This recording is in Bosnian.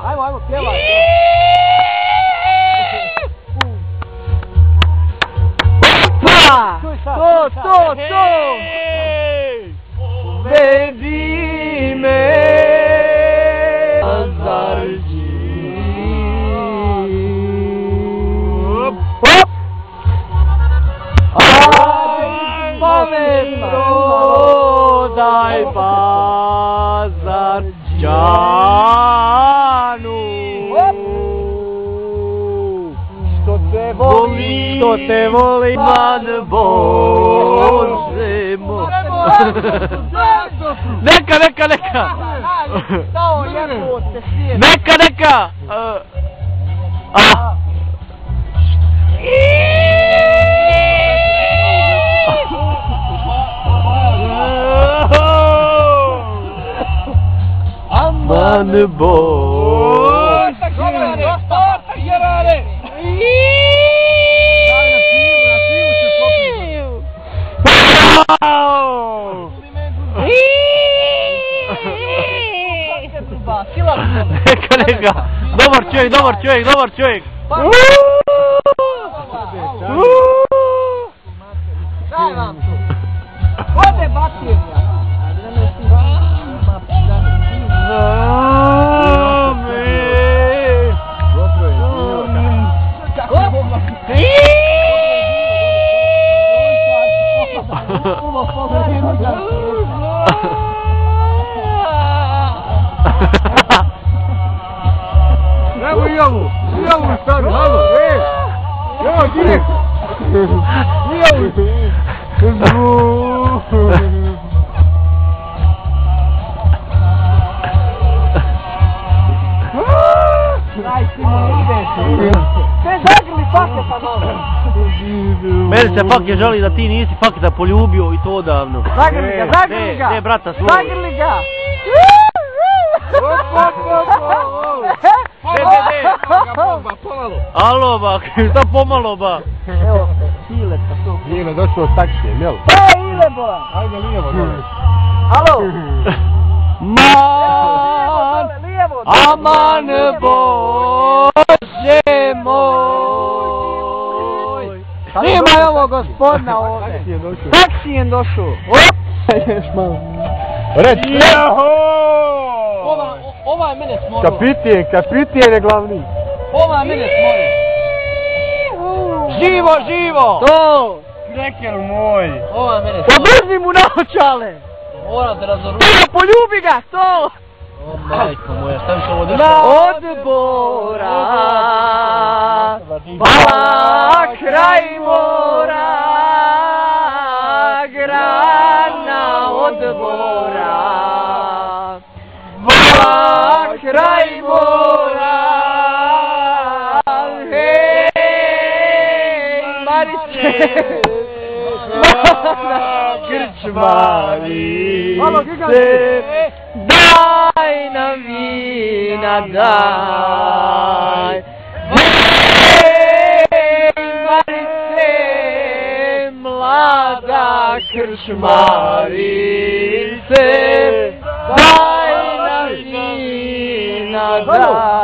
Ajmo, pjevaj. To! Vedi me Azarđi. Daj Bazarđanu. Što te voli man Bože moj. Neka. Neka. Man Bože. Neka. Dobar čovjek. Daj vam tu. Ode baterija. Evo i ovu stavi, halo, evo direkt. Meni se Fake žali da ti nisi Faketa poljubio i to odavno. Zagrli ga! Ne, brata svoj. Zagrli ga! Alo ba, šta pomalo ba? Evo, Ileta to. Ile došao s taksijem, jel? Ile ba! Ajde lijevo dole. Alo! Aman Bože moj. Snimaj ovo gospodina ovdje. Taksi je došao. Ješ malo. Reći. Ova je mene smorila. Kapitijen je glavni. Ova je mene smorila. Živo. To. Krekel moj. Ova je mene smorila. Podrži mu naočale. Moram te razoručiti. Poljubi ga, to. O majko moja, šta mi se ovo dešava? Od Bora, pa kraj mora, grana od Bora, pa kraj mora, hej, Marice, Krčmarice, daj nam vina, daj. Hej, Marice, mlada krčmarice, daj nam vina, daj.